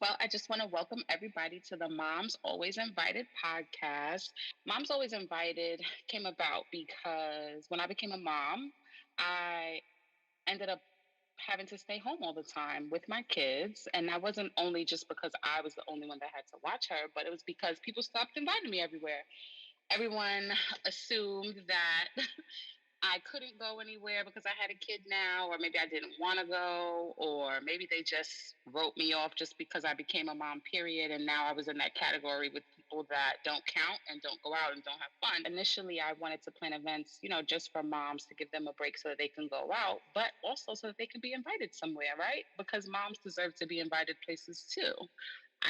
Well, I just want to welcome everybody to the Moms Always Invited podcast. Moms Always Invited came about because when I became a mom, I ended up having to stay home all the time with my kids. And that wasn't only just because I was the only one that had to watch her, but it was because people stopped inviting me everywhere. Everyone assumed that I couldn't go anywhere because I had a kid now, or maybe I didn't want to go, or maybe they just wrote me off just because I became a mom, period. And now I was in that category with people that don't count and don't go out and don't have fun. Initially, I wanted to plan events, just for moms to give them a break so that they can go out, but also so that they can be invited somewhere, right? Because moms deserve to be invited places too.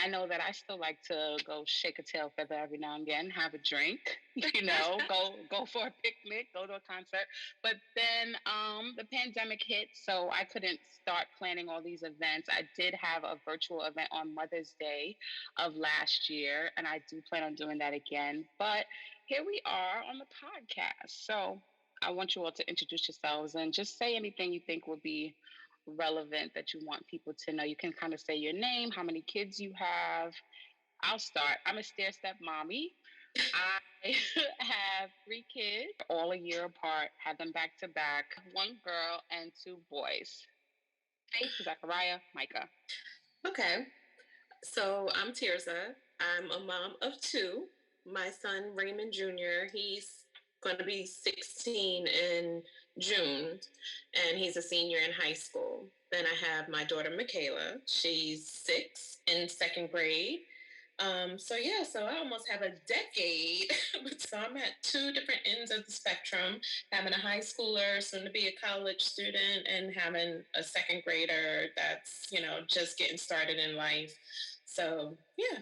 I know that I still like to go shake a tail feather every now and again, have a drink, go for a picnic, go to a concert. But then the pandemic hit, so I couldn't start planning all these events. I did have a virtual event on Mother's Day of last year, and I do plan on doing that again. But here we are on the podcast. So I want you all to introduce yourselves and just say anything you think would be relevant that you want people to know. You can kind of say your name, how many kids you have. I'll start. I'm a stair step mommy. I have three kids, all a year apart, had them back to back, one girl and two boys. Faith, Zachariah, Micah. Okay. So I'm Tirzah. I'm a mom of two. My son Raymond Jr., he's going to be 16 in June, and he's a senior in high school. Then I have my daughter Michaela. She's 6 in second grade. So I almost have a decade. So I'm at two different ends of the spectrum, having a high schooler, soon to be a college student, and having a second grader that's, just getting started in life. So yeah,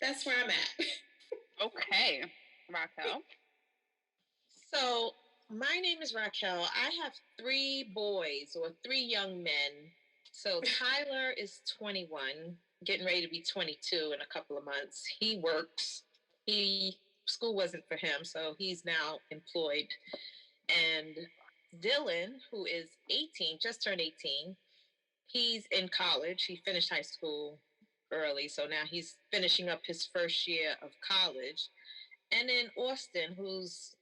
that's where I'm at. Okay. Raquel. So my name is Raquel. I have three boys or three young men. So Tyler is 21, getting ready to be 22 in a couple of months. He works. School wasn't for him, so he's now employed. And Dylan, who is 18, just turned 18, he's in college. He finished high school early, so now he's finishing up his first year of college. And then Austin, who's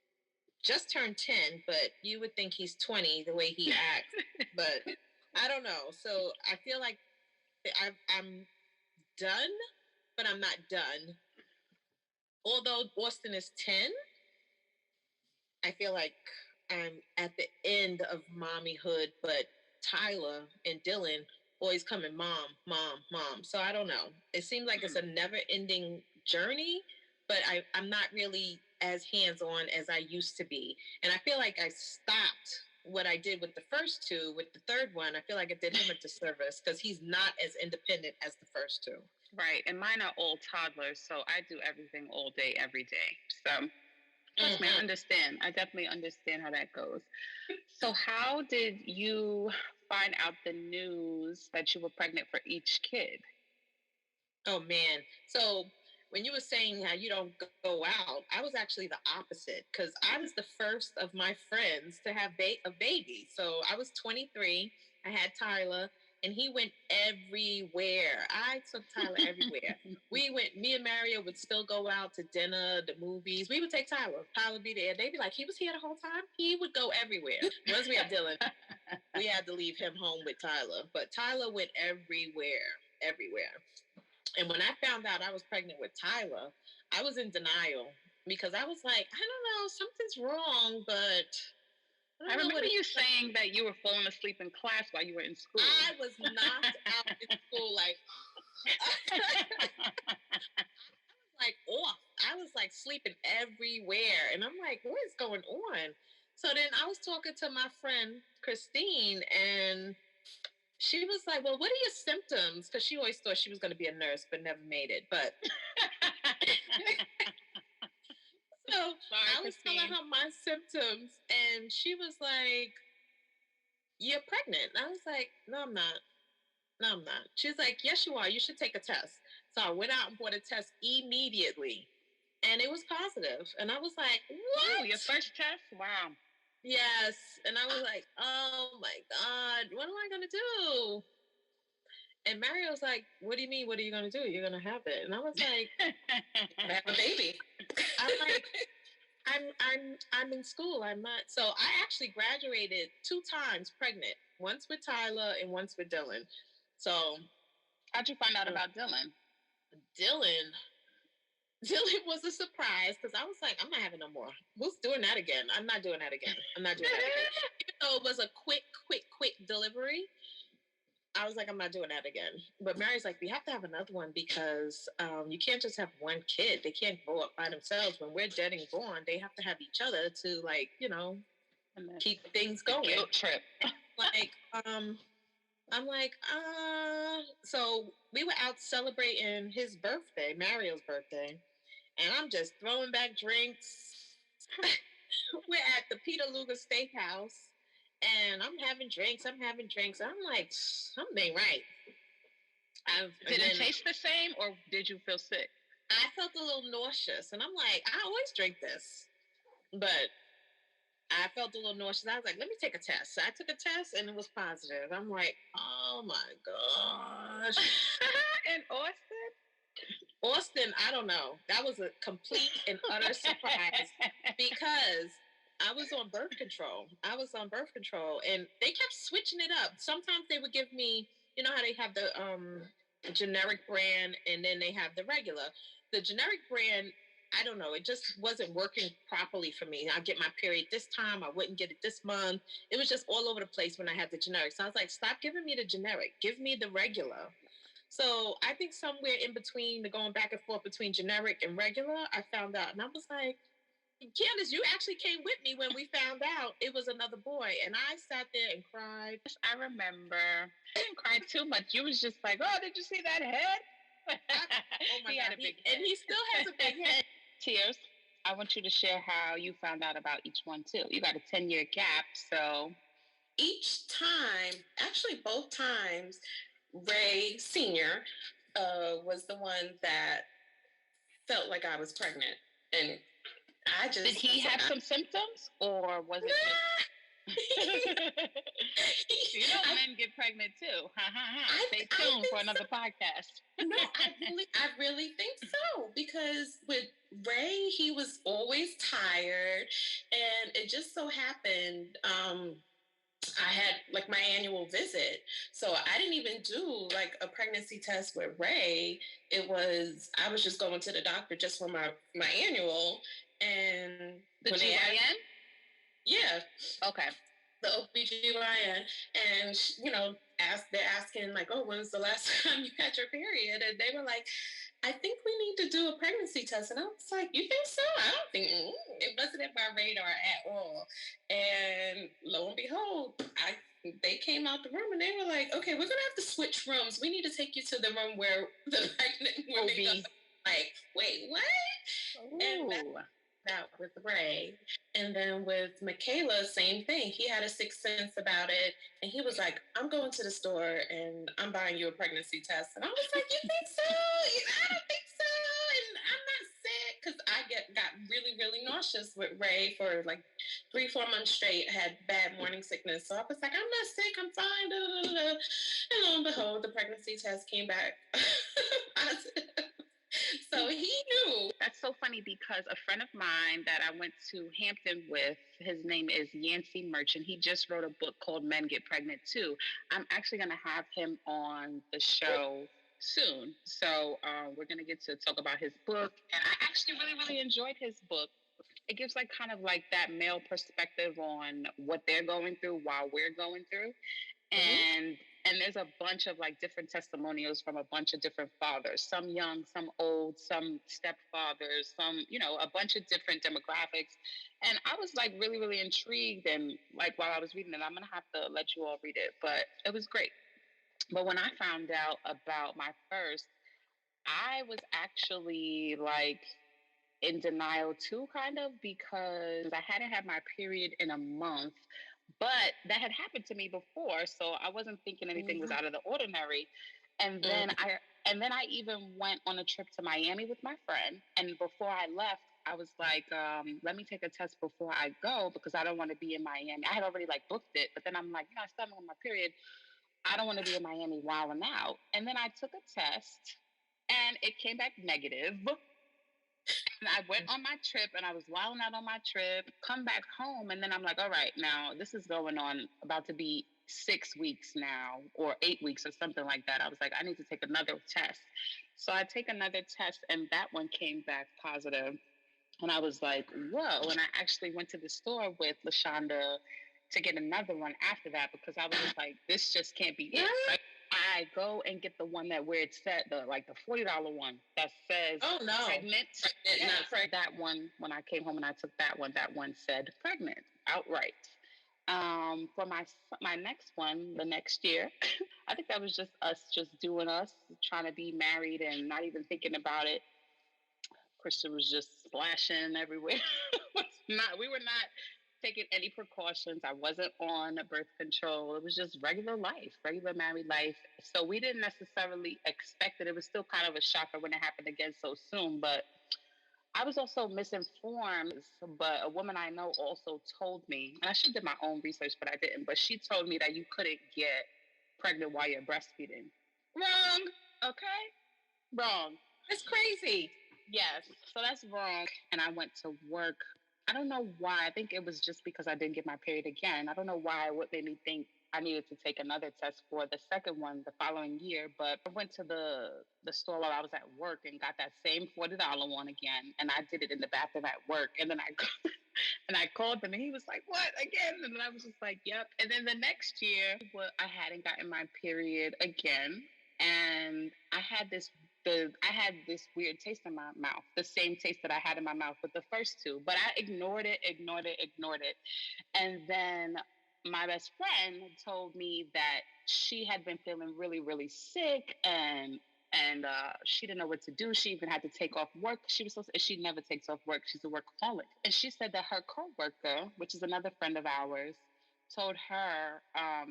just turned 10, but you would think he's 20 the way he acts. But I don't know. So I feel like I'm done, but I'm not done. Although Austin is 10, I feel like I'm at the end of mommyhood, but Tyler and Dylan always coming, mom, mom, mom. So I don't know. It seems like it's a never ending journey, but I'm not really as hands-on as I used to be. And I feel like I stopped what I did with the first two. With the third one, I feel like I did him a disservice because he's not as independent as the first two. Right. And mine are all toddlers, so I do everything all day, every day. So trust me, I understand. I definitely understand how that goes. So how did you find out the news that you were pregnant for each kid? Oh, man. So when you were saying how you don't go out, I was actually the opposite because I was the first of my friends to have a baby. So I was 23. I had Tyler, and he went everywhere. I took Tyler everywhere. Me and Mario would still go out to dinner, the movies. We would take Tyler. Tyler would be there. They'd be like, he was here the whole time. He would go everywhere. Once we had Dylan, we had to leave him home with Tyler. But Tyler went everywhere, everywhere. And when I found out I was pregnant with Tyler, I was in denial because I was like, I don't know, something's wrong, but I remember you saying that you were falling asleep in class while you were in school. I was knocked out in school, like, I was like off. I was like sleeping everywhere. And I'm like, what is going on? So then I was talking to my friend, Christine, and she was like, well, what are your symptoms? Because she always thought she was going to be a nurse, but never made it. But so I was telling her my symptoms, and she was like, you're pregnant. And I was like, no, I'm not. No, I'm not. She was like, yes, you are. You should take a test. So I went out and bought a test immediately, and it was positive. And I was like, what? Ooh, your first test? Wow. Yes. And I was like, oh, my God, what am I going to do? And Mario's like, "What do you mean? What are you gonna do? You're gonna have it?" And I was like, "Have a baby." I'm like, I'm in school. I'm not. So I actually graduated 2 times pregnant. Once with Tyler and once with Dylan. So how'd you find out about Dylan? Dylan. Dylan was a surprise because I was like, I'm not having no more. Who's doing that again? I'm not doing that again. I'm not doing that again. Even though it was a quick delivery, I was like, I'm not doing that again. But Mary's like, we have to have another one because you can't just have one kid. They can't grow up by themselves. When we're dead and gone, they have to have each other to, like, keep things going. Guilt trip. Like, I'm like, so we were out celebrating his birthday, Mario's birthday, and I'm just throwing back drinks. We're at the Peter Luger Steakhouse, and I'm having drinks. I'm like, something ain't right. Did it taste the same, or did you feel sick? I felt a little nauseous, and I'm like, I always drink this, but I felt a little nauseous. I was like, let me take a test. So I took a test, and it was positive. I'm like, oh my gosh. In Austin? Austin, I don't know. That was a complete and utter surprise because I was on birth control. And they kept switching it up. Sometimes they would give me, you know how they have the generic brand and then they have the regular. The generic brand, I don't know, it just wasn't working properly for me. I'd get my period this time, I wouldn't get it this month. It was just all over the place when I had the generic. So I was like, stop giving me the generic. Give me the regular. So I think somewhere in between, the going back and forth between generic and regular, I found out. And I was like, Candace, you actually came with me when we found out it was another boy. And I sat there and cried. I remember. I didn't cry too much. You was just like, oh, did you see that head? Oh my God. Had a big head. And he still has a big head. Tears, I want you to share how you found out about each one too. You got a 10-year gap, so. Each time, actually both times, Ray Sr. Was the one that felt like I was pregnant. And I just... Did he have some symptoms, or was it just... You know men get pregnant too. Stay tuned for another podcast. No, I really think so. Because with Ray, he was always tired. And it just so happened... I had like my annual visit. So I didn't even do like a pregnancy test with Ray. I was just going to the doctor just for my annual. And the GYN? Yeah. Okay. The OBGYN. And, they're asking like, oh, when was the last time you had your period? And they were like, I think we need to do a pregnancy test. And I was like, you think so? I don't think it wasn't at my radar at all. And lo and behold, they came out the room and they were like, okay, we're gonna have to switch rooms. We need to take you to the room where the pregnant women like, wait, what? Ooh. And that with Ray. And then with Michaela, same thing. He had a sixth sense about it. And he was like, I'm going to the store and I'm buying you a pregnancy test. And I was like, you think so? I don't think so. And I'm not sick. Because I got really, really nauseous with Ray for like 3-4 months straight. I had bad morning sickness. So I was like, I'm not sick. I'm fine. Da, da, da, da. And lo and behold, the pregnancy test came back positive. So he knew. That's so funny because a friend of mine that I went to Hampton with, his name is Yancey Merchant. He just wrote a book called Men Get Pregnant Too. I'm actually going to have him on the show soon. So we're going to get to talk about his book. And I actually really, really enjoyed his book. It gives like kind of like that male perspective on what they're going through while we're going through. And there's a bunch of like different testimonials from a bunch of different fathers, some young, some old, some stepfathers, some, a bunch of different demographics. And I was like really, really intrigued. And like while I was reading it, I'm going to have to let you all read it, but it was great. But when I found out about my first, I was actually like in denial too, kind of, because I hadn't had my period in a month. But that had happened to me before, so I wasn't thinking anything was out of the ordinary. And then I even went on a trip to Miami with my friend. And before I left, I was like, let me take a test before I go because I don't want to be in Miami. I had already like booked it, but then I'm like, I still haven't on my period. I don't want to be in Miami wilding out. And then I took a test and it came back negative. And I went on my trip and I was wilding out on my trip, come back home, and then I'm like, all right, now this is going on about to be 6 weeks now or 8 weeks or something like that. I was like, I need to take another test. So I take another test and that one came back positive. And I was like, whoa. And I actually went to the store with LaShonda to get another one after that because I was just like, this just can't be it. Like, I go and get the one that where it said the $40 one that says oh no pregnant. Yes. Not pregnant. That one when I came home and I took that one said pregnant outright. For my next one, the next year, I think that was just us, just doing us, trying to be married and not even thinking about it. Krista was just splashing everywhere. We were not taking any precautions. I wasn't on birth control. It was just regular life, regular married life. So we didn't necessarily expect it. It was still kind of a shocker when it happened again so soon. But I was also misinformed. But a woman I know also told me, and I should have did my own research, but I didn't. But she told me that you couldn't get pregnant while you're breastfeeding. Wrong. Okay. Wrong. It's crazy. Yes, so that's wrong. And I went to work. I don't know why. I think it was just because I didn't get my period again. I don't know why, what made me think I needed to take another test for the second one the following year. But I went to the store while I was at work and got that same $40 one again. And I did it in the bathroom at work. And then and I called him and he was like, what, again? And then I was just like, yep. And then the next year, I hadn't gotten my period again. And I had this weird taste in my mouth, the same taste that I had in my mouth with the first two, but I ignored it. And then my best friend told me that she had been feeling really, really sick and she didn't know what to do. She even had to take off work. She never takes off work. She's a workaholic. And she said that her coworker, which is another friend of ours, told her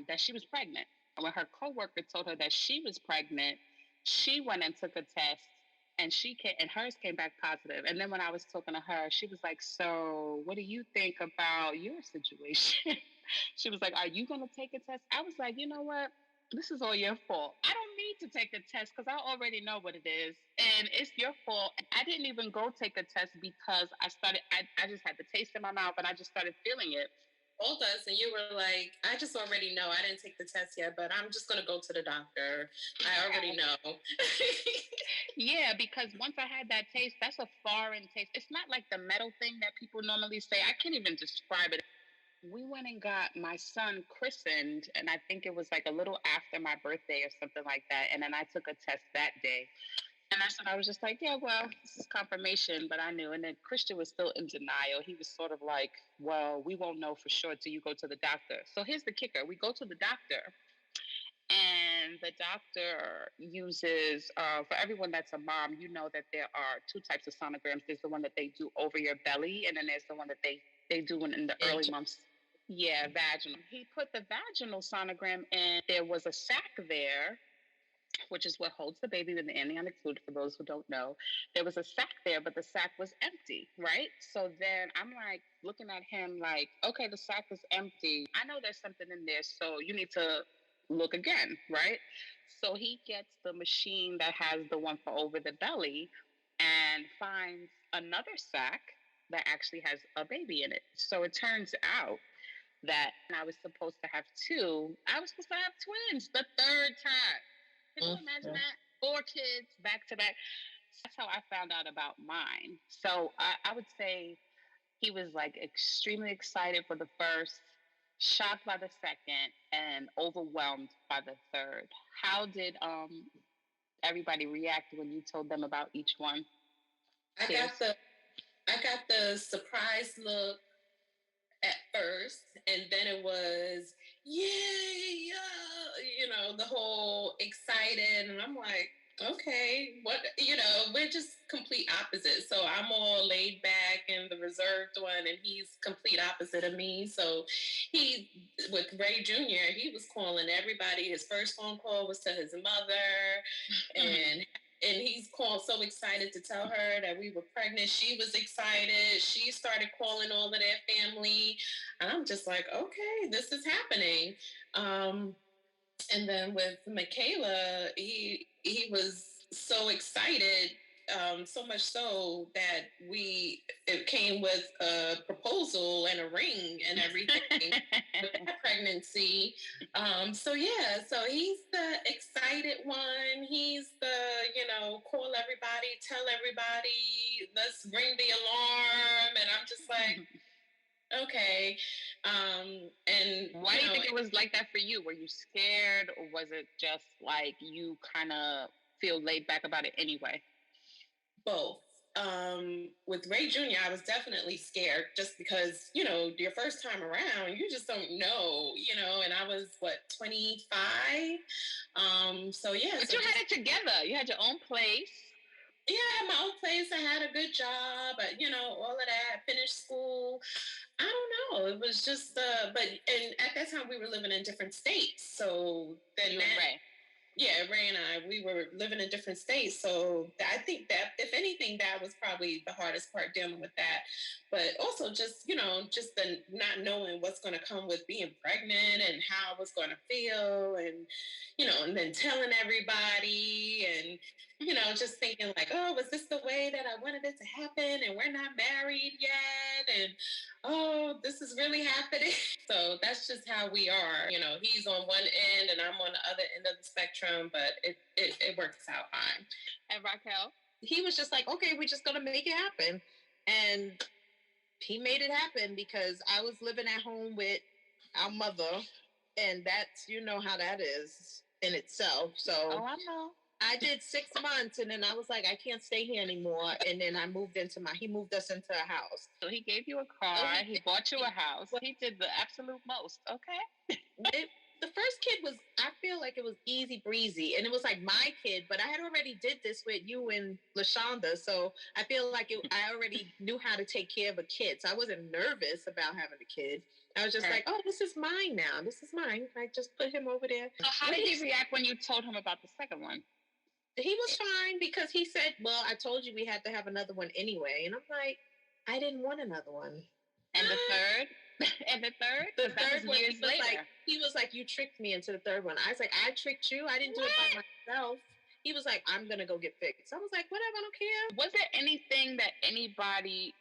that she was pregnant. And when her coworker told her that she was pregnant, she went and took a test and hers came back positive. And then when I was talking to her, she was like, so what do you think about your situation? She was like, are you going to take a test? I was like, you know what? This is all your fault. I don't need to take a test because I already know what it is. And it's your fault. I didn't even go take a test because I just had the taste in my mouth and I just started feeling it. Told us, and you were like, I just already know. I didn't take the test yet, but I'm just going to go to the doctor. I already know. Yeah, because once I had that taste, that's a foreign taste. It's not like the metal thing that people normally say. I can't even describe it. We went and got my son christened, and I think it was like a little after my birthday or something like that. And then I took a test that day. And that's when I was just like, yeah, well, this is confirmation, but I knew. And then Christian was still in denial. He was sort of like, well, we won't know for sure till you go to the doctor. So here's the kicker. We go to the doctor, and the doctor uses, for everyone that's a mom, you know that there are two types of sonograms. There's the one that they do over your belly, and then there's the one that they do in the early months. Yeah, vaginal. He put the vaginal sonogram in. There was a sac there, which is what holds the baby with the amnion included, for those who don't know. There was a sac there, but the sac was empty, right? So then I'm like looking at him like, okay, the sac is empty. I know there's something in there, so you need to look again, right? So he gets the machine that has the one for over the belly and finds another sac that actually has a baby in it. So it turns out that I was supposed to have two. I was supposed to have twins the third time. Can you imagine that? 4 kids back to back. That's how I found out about mine. So I would say he was like extremely excited for the first, shocked by the second, and overwhelmed by the third. How did everybody react when you told them about each one? I got the surprise look at first, and then it was yay, the whole excited, and I'm like, okay, what, we're just complete opposite. So I'm all laid back and the reserved one, and he's complete opposite of me. So he, with Ray Jr., he was calling everybody. His first phone call was to his mother, and he's called so excited to tell her that we were pregnant. She was excited. She started calling all of their family. And I'm just like, okay, this is happening. And then with Michaela, he was so excited, so much so that it came with a proposal and a ring and everything with that pregnancy. So he's the excited one. He's the, call everybody, tell everybody, let's ring the alarm. And I'm just like, okay. And why do you think it was like that for you? Were you scared, or was it just like you kind of feel laid back about it anyway? Both. With Ray Jr., I was definitely scared just because, your first time around, you just don't know, and I was 25. But you had it together. You had your own place. Yeah, I had my own place. I had a good job, all of that. Finished school. I don't know. It was just, and at that time we were living in different states. So then Ray and I, we were living in different states. So I think that, if anything, that was probably the hardest part, dealing with that. But also just, just the not knowing what's going to come with being pregnant and how I was going to feel, and, and then telling everybody, and, just thinking like, oh, was this the way that I wanted it to happen? And we're not married yet. And, oh, this is really happening. So that's just how we are. He's on one end and I'm on the other end of the spectrum, but it works out fine. And Raquel? He was just like, okay, we're just going to make it happen. And he made it happen because I was living at home with our mother. And that's, how that is in itself. So oh, I know. I did 6 months, and then I was like, I can't stay here anymore. And then he moved us into a house. So he gave you a car, he bought you a house. He did the absolute most, okay? The first kid was, I feel like it was easy breezy, and it was like my kid, but I had already did this with you and LaShonda, so I feel like I already knew how to take care of a kid, so I wasn't nervous about having a kid. I was just like, oh, this is mine now. This is mine. I just put him over there. So how did he react when you told him about the second one? He was fine because he said, well, I told you we had to have another one anyway. And I'm like, I didn't want another one. And the third? And the third? The third one, he was like, you tricked me into the third one. I was like, I tricked you. I didn't do it by myself. He was like, I'm going to go get fixed. I was like, whatever, I don't care. Was there anything that anybody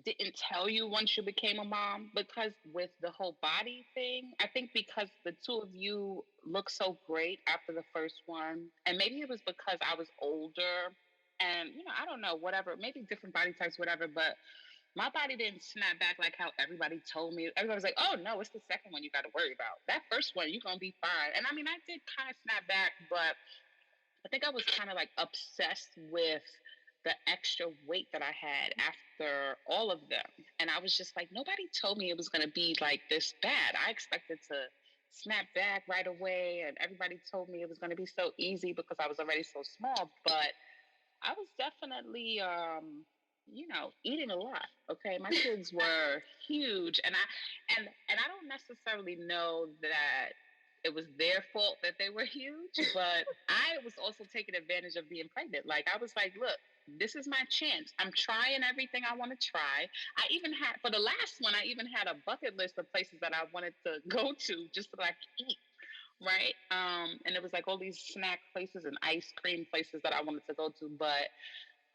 didn't tell you once you became a mom? Because with the whole body thing, I think because the two of you look so great after the first one, and maybe it was because I was older and, I don't know, whatever, maybe different body types, whatever, but my body didn't snap back like how everybody told me. Everybody was like, oh, no, it's the second one you got to worry about. That first one, you're going to be fine. And I mean, I did kind of snap back, but I think I was kind of like obsessed with the extra weight that I had after all of them. And I was just like, nobody told me it was going to be like this bad. I expected to snap back right away. And everybody told me it was going to be so easy because I was already so small. But I was definitely, eating a lot. Okay. My kids were huge. And I don't necessarily know that it was their fault that they were huge, but I was also taking advantage of being pregnant. Like, I was like, look, this is my chance. I'm trying everything I want to try. I even had, for the last one, I even had a bucket list of places that I wanted to go to just so that I could eat, right? And it was like all these snack places and ice cream places that I wanted to go to. But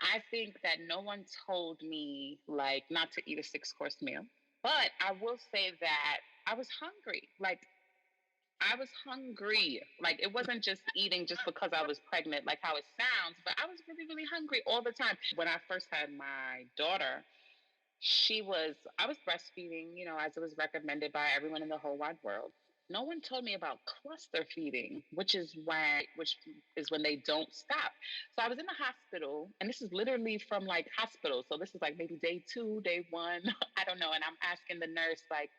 I think that no one told me, like, not to eat a 6-course meal. But I will say that I was hungry. Like, I was hungry. Like, it wasn't just eating just because I was pregnant, like how it sounds, but I was really, really hungry all the time. When I first had my daughter, I was breastfeeding, as it was recommended by everyone in the whole wide world. No one told me about cluster feeding, which is when they don't stop. So I was in the hospital, and this is literally from like hospital. So this is like maybe day 2, day 1, I don't know. And I'm asking the nurse, like,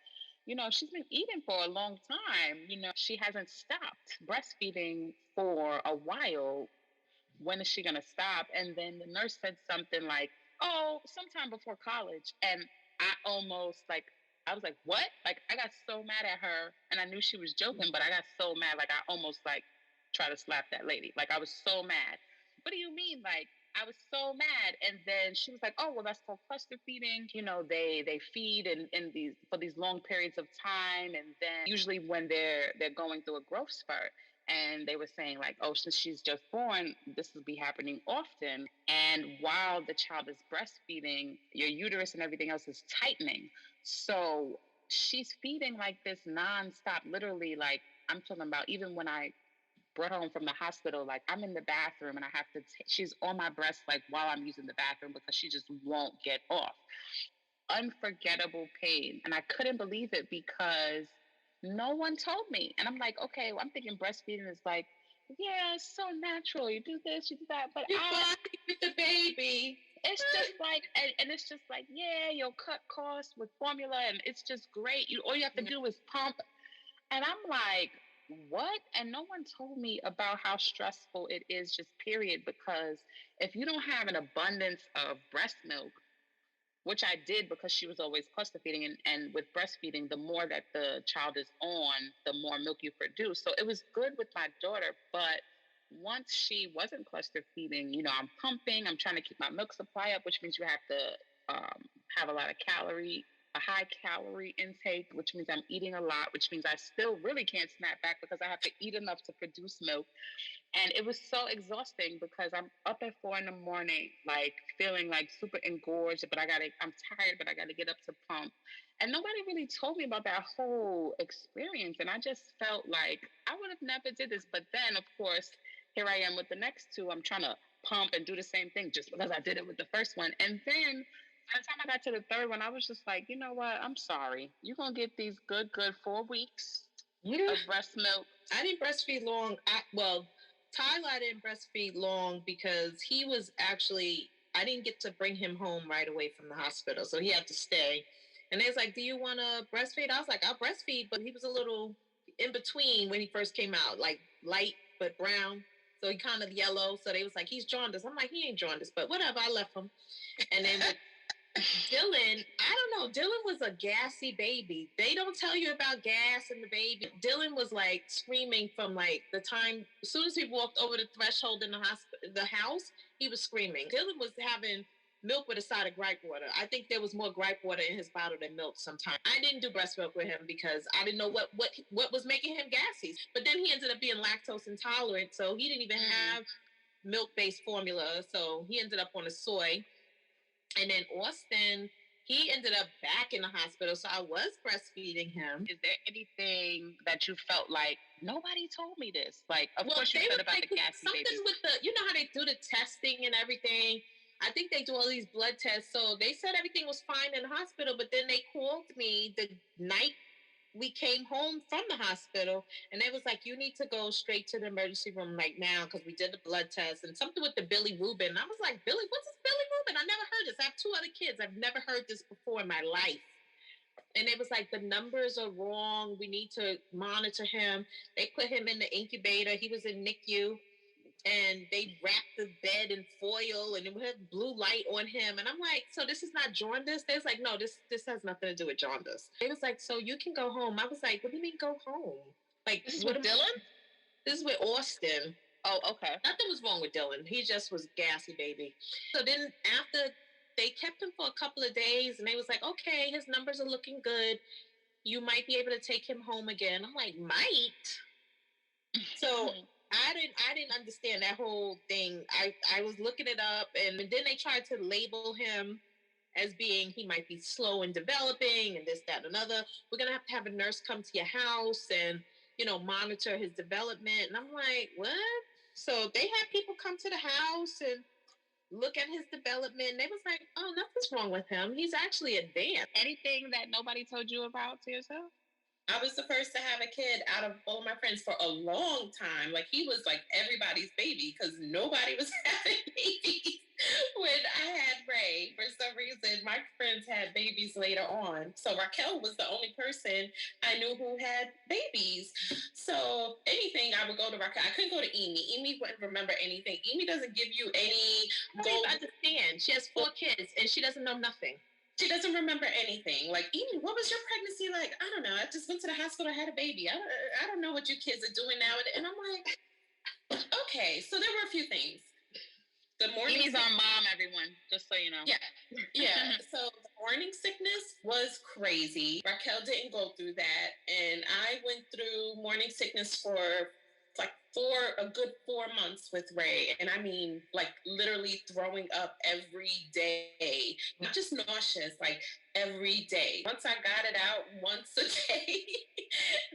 she's been eating for a long time. She hasn't stopped breastfeeding for a while. When is she going to stop? And then the nurse said something like, oh, sometime before college. And I was like, what? Like, I got so mad at her, and I knew she was joking, but I got so mad. Like, I almost like tried to slap that lady. Like, I was so mad. What do you mean? Like, I was so mad. And then she was like, "Oh, well, that's called cluster feeding. You know, they feed in these for these long periods of time, and then usually when they're going through a growth spurt." And they were saying like, "Oh, since she's just born, this will be happening often. And while the child is breastfeeding, your uterus and everything else is tightening. So she's feeding like this nonstop, literally. Like I'm talking about, even when I brought home from the hospital, like I'm in the bathroom and I have to, she's on my breast like while I'm using the bathroom because she just won't get off. Unforgettable pain. And I couldn't believe it because no one told me. And I'm like, okay, well, I'm thinking breastfeeding is like, yeah, it's so natural. You do this, you do that. But you're fine with the baby. It's just like, and it's just like, yeah, you'll cut costs with formula and it's just great. All you have to do is pump. And I'm like, what? And no one told me about how stressful it is, just period. Because if you don't have an abundance of breast milk, which I did because she was always cluster feeding, and with breastfeeding, the more that the child is on, the more milk you produce. So it was good with my daughter, but once she wasn't cluster feeding, I'm pumping, I'm trying to keep my milk supply up, which means you have to have a lot of a high calorie intake, which means I'm eating a lot, which means I still really can't snap back because I have to eat enough to produce milk. And it was so exhausting because I'm up at 4 a.m, like feeling like super engorged, but I'm tired, but I gotta get up to pump. And nobody really told me about that whole experience. And I just felt like I would have never did this. But then of course, here I am with the next two. I'm trying to pump and do the same thing just because I did it with the first one. And then by the time I got to the third one, I was just like, you know what? I'm sorry. You're gonna get these good 4 weeks of breast milk. I didn't breastfeed long. Tyler, I didn't breastfeed long because he was actually, I didn't get to bring him home right away from the hospital. So he had to stay. And they was like, do you want to breastfeed? I was like, I'll breastfeed. But he was a little in between when he first came out, like light but brown. So he kind of yellow. So they was like, he's jaundiced. I'm like, he ain't jaundiced, but whatever. I left him. And then with Dylan, I don't know. Dylan was a gassy baby. They don't tell you about gas in the baby. Dylan was like screaming from like the time, as soon as he walked over the threshold in the house, he was screaming. Dylan was having milk with a side of gripe water. I think there was more gripe water in his bottle than milk sometimes. I didn't do breast milk with him because I didn't know what was making him gassy. But then he ended up being lactose intolerant, so he didn't even have milk-based formula. So he ended up on a soy. And then Austin, he ended up back in the hospital, so I was breastfeeding him. Is there anything that you felt like nobody told me this? Like, of course you said about like, the gassy something babies. With you know how they do the testing and everything. I think they do all these blood tests. So they said everything was fine in the hospital, but then they called me the night we came home from the hospital, and they was like, you need to go straight to the emergency room right now because we did the blood test and something with the Billy Rubin. I was like, Billy, what's this Billy Rubin? I never heard this. I have 2 other kids. I've never heard this before in my life. And it was like, the numbers are wrong. We need to monitor him. They put him in the incubator. He was in NICU. And they wrapped the bed in foil and it had blue light on him. And I'm like, so this is not jaundice? They was like, no, this has nothing to do with jaundice. They was like, so you can go home. I was like, what do you mean go home? Like, this is with Dylan? This is with Austin. Oh, okay. Nothing was wrong with Dylan. He just was gassy, baby. So then after they kept him for a couple of days and they was like, okay, his numbers are looking good. You might be able to take him home again. I'm like, might? So I didn't understand that whole thing. I was looking it up, and then they tried to label him as being, he might be slow in developing and this, that, and another. We're going to have a nurse come to your house and, monitor his development. And I'm like, what? So they had people come to the house and look at his development. They was like, oh, nothing's wrong with him. He's actually advanced. Anything that nobody told you about to yourself? I was the first to have a kid out of all my friends for a long time. Like, he was like everybody's baby because nobody was having babies when I had Ray. For some reason, my friends had babies later on. So Raquel was the only person I knew who had babies. So anything, I would go to Raquel. I couldn't go to Amy. Amy wouldn't remember anything. Amy doesn't give you any gold. I understand. She has 4 kids and she doesn't know nothing. She doesn't remember anything. Like, Amy, what was your pregnancy like? I don't know. I just went to the hospital, I had a baby. I don't know what you kids are doing now. And I'm like, okay. So there were a few things. The morning Amy's our mom, everyone, just so you know. Yeah. So the morning sickness was crazy. Raquel didn't go through that. And I went through morning sickness for like a good 4 months with Ray. And I mean, like literally throwing up every day, not just nauseous, like every day. Once I got it out once a day,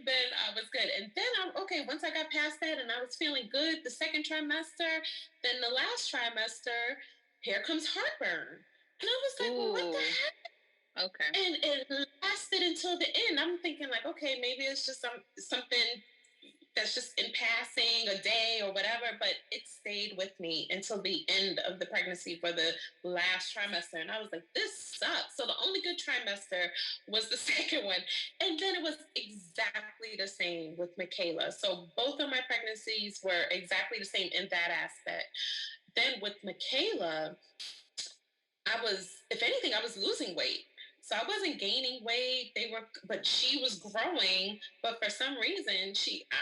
then I was good. And then once I got past that and I was feeling good the second trimester, then the last trimester, here comes heartburn. And I was like, well, what the heck? Okay. And it lasted until the end. I'm thinking like, okay, maybe it's just something that's just in passing a day or whatever, but it stayed with me until the end of the pregnancy for the last trimester. And I was like, this sucks. So the only good trimester was the second one. And then it was exactly the same with Michaela. So both of my pregnancies were exactly the same in that aspect. Then with Michaela, if anything, I was losing weight. So I wasn't gaining weight. But she was growing. But for some reason,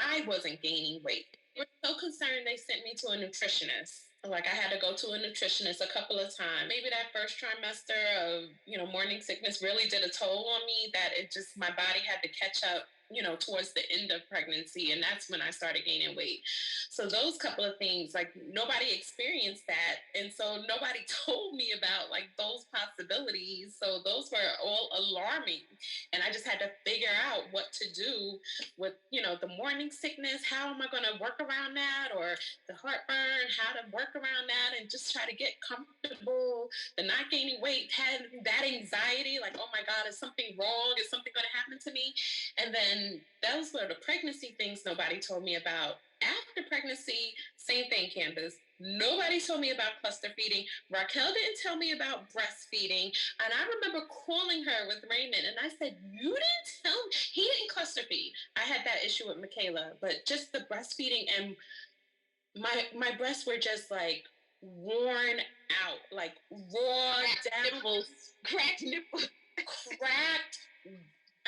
I wasn't gaining weight. They were so concerned they sent me to a nutritionist. Like I had to go to a nutritionist a couple of times. Maybe that first trimester of, morning sickness really did a toll on me that my body had to catch up, towards the end of pregnancy. And that's when I started gaining weight. So those couple of things, like nobody experienced that. And so nobody told me about like those possibilities. So those were all alarming. And I just had to figure out what to do with, the morning sickness. How am I going to work around that? Or the heartburn, how to work around that and just try to get comfortable. The not gaining weight, had that anxiety, like, oh my God, is something wrong? Is something going to happen to me? And then those were the pregnancy things nobody told me about. After pregnancy, same thing, Candace. Nobody told me about cluster feeding. Raquel didn't tell me about breastfeeding. And I remember calling her with Raymond and I said, you didn't tell me? He didn't cluster feed. I had that issue with Michaela, but just the breastfeeding and my breasts were just like worn out, like raw down. Nipples, cracked nipples. Cracked.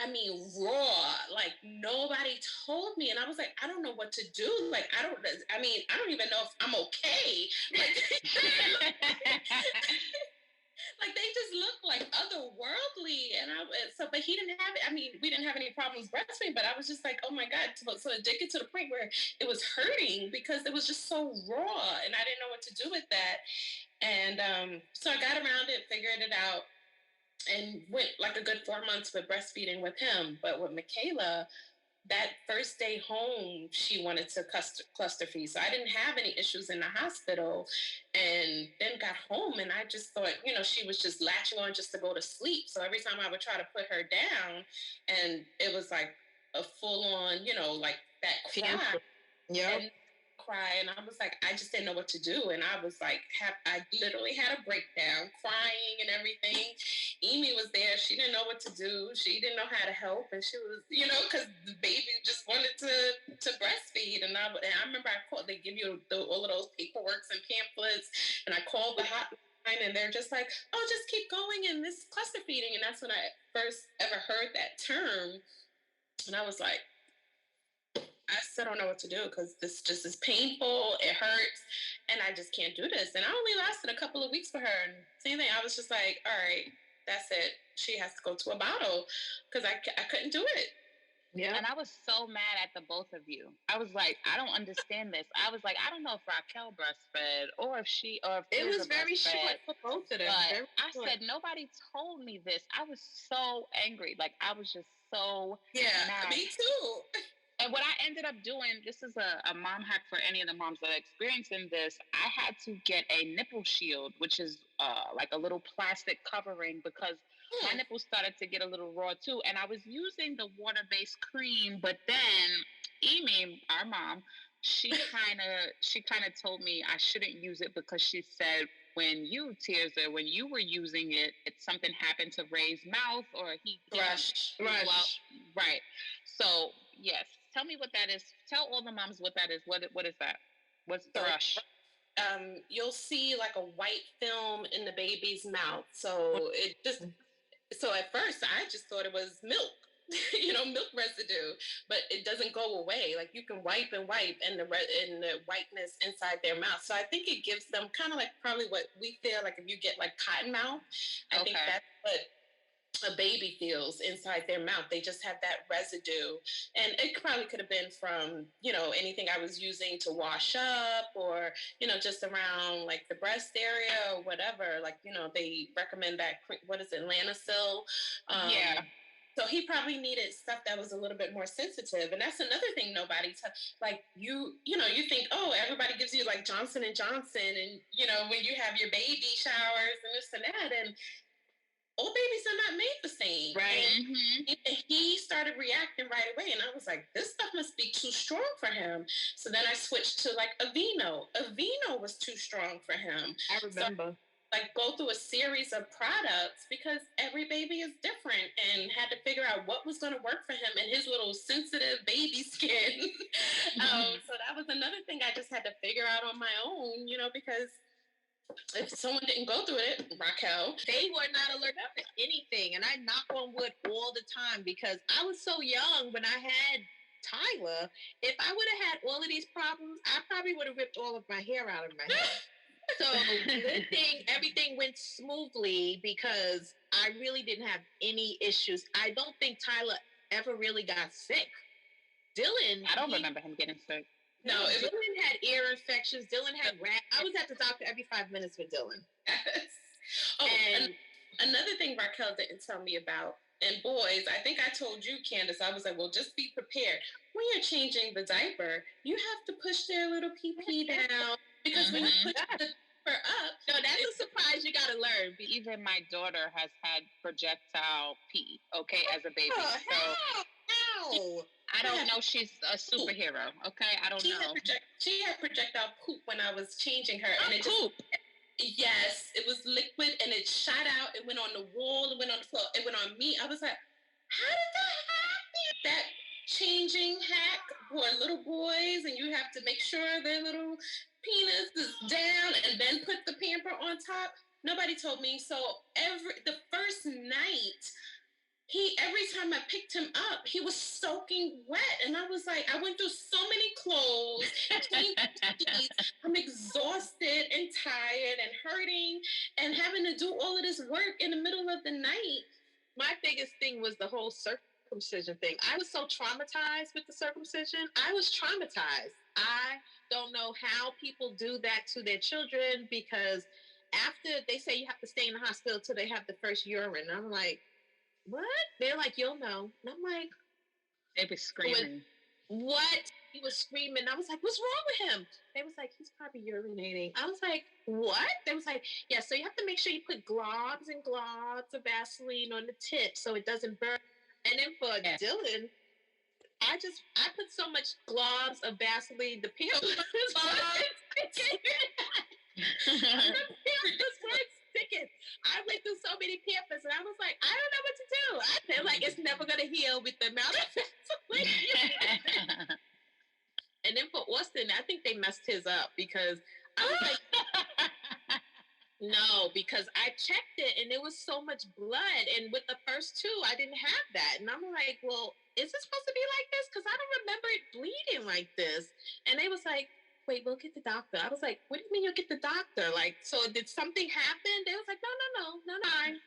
I mean, raw, like nobody told me. And I was like, I don't know what to do. Like, I don't even know if I'm okay. Like, like they just looked like otherworldly. And but he didn't have it. I mean, we didn't have any problems breastfeeding, but I was just like, oh my God. So it did get to the point where it was hurting because it was just so raw and I didn't know what to do with that. And so I got around it, figured it out, and went like a good 4 months with breastfeeding with him. But with Michaela, that first day home, she wanted to cluster feed. So I didn't have any issues in the hospital. And then got home and I just thought, she was just latching on just to go to sleep. So every time I would try to put her down and it was like a full on, like that cry. Yeah. And cry, and I was like, I just didn't know what to do, and I was like, I literally had a breakdown, crying and everything. Amy was there; she didn't know what to do. She didn't know how to help, and she was, because the baby just wanted to breastfeed. And I remember I called. They give you all of those paperworks and pamphlets, and I called the hotline, and they're just like, oh, just keep going, and this cluster feeding, and that's when I first ever heard that term, and I was like, I still don't know what to do because this just is painful. It hurts. And I just can't do this. And I only lasted a couple of weeks for her. And same thing. I was just like, all right, that's it. She has to go to a bottle because I couldn't do it. Yeah. And I was so mad at the both of you. I was like, I don't understand this. I was like, I don't know if Raquel breastfed or if it was very short for both of them. But I said, nobody told me this. I was so angry. Like, I was just so mad. Me too. And what I ended up doing, this is a mom hack for any of the moms that are experiencing this, I had to get a nipple shield, which is like a little plastic covering because my nipples started to get a little raw too. And I was using the water-based cream, but then Amy, our mom, she kind of told me I shouldn't use it because she said, when Tirzah, when you were using it, something happened to Ray's mouth or he thrush. Right. So, yes. Tell me what that is. Tell all the moms what that is. What is that? What's thrush? You'll see like a white film in the baby's mouth. So at first I just thought it was milk. milk residue, but it doesn't go away. Like you can wipe and wipe, and the whiteness inside their mouth. So I think it gives them kind of like probably what we feel like if you get like cotton mouth. I think that's what a baby feels inside their mouth. They just have that residue, and it probably could have been from anything I was using to wash up, or just around like the breast area or whatever. Like they recommend that, what is it, Lanasil. Yeah. So he probably needed stuff that was a little bit more sensitive, and that's another thing nobody like you think, oh, everybody gives you like Johnson and Johnson, and when you have your baby showers and this and that, and all babies are not made the same. Right. And he started reacting right away. And I was like, this stuff must be too strong for him. So then I switched to like Aveeno. Aveeno was too strong for him. I remember. So like go through a series of products because every baby is different, and had to figure out what was going to work for him and his little sensitive baby skin. So that was another thing I just had to figure out on my own, because if someone didn't go through it, Raquel, they were not allergic to anything. And I knock on wood all the time because I was so young when I had Tyler. If I would have had all of these problems, I probably would have ripped all of my hair out of my head. So everything went smoothly because I really didn't have any issues. I don't think Tyler ever really got sick. Dylan, I don't remember him getting sick. No, Dylan had ear infections. Dylan had I was at the doctor every 5 minutes with Dylan. Yes. Oh, and another thing Raquel didn't tell me about, and boys, I think I told you, Candace, I was like, well, just be prepared. When you're changing the diaper, you have to push their little pee-pee down, because when you push the diaper up... No, that's a surprise you got to learn. Even my daughter has had projectile pee, okay, as a baby. How? I don't know. She's a superhero. Okay, I don't know. She had projectile poop when I was changing her, and yes, it was liquid, and it shot out. It went on the wall. It went on the floor. It went on me. I was like, how did that happen? That changing hack for little boys, and you have to make sure their little penis is down, and then put the pamper on top. Nobody told me. So the first night, every time I picked him up, he was soaking wet. And I was like, I went through so many clothes. I'm exhausted and tired and hurting and having to do all of this work in the middle of the night. My biggest thing was the whole circumcision thing. I was so traumatized with the circumcision. I was traumatized. I don't know how people do that to their children, because after they say you have to stay in the hospital till they have the first urine, I'm like, what? They're like, you'll know. And I'm like, they were screaming. What? He was screaming. I was like, what's wrong with him? They was like, he's probably urinating. I was like, what? They was like, yeah, so you have to make sure you put globs and globs of Vaseline on the tip so it doesn't burn. And then for Dylan, I put so much globs of Vaseline, the pampers I went through so many pampers, and I was like, I don't know what to do. I feel like it's never going to heal with the amount of Vaseline. And then for Austin, I think they messed his up, because I was like, no, because I checked it, and there was so much blood. And with the first two, I didn't have that. And I'm like, well, is it supposed to be like this? Because I don't remember it bleeding like this. And they was like, wait, we'll get the doctor. I was like, what do you mean you'll get the doctor? Like, so did something happen? They was like, no,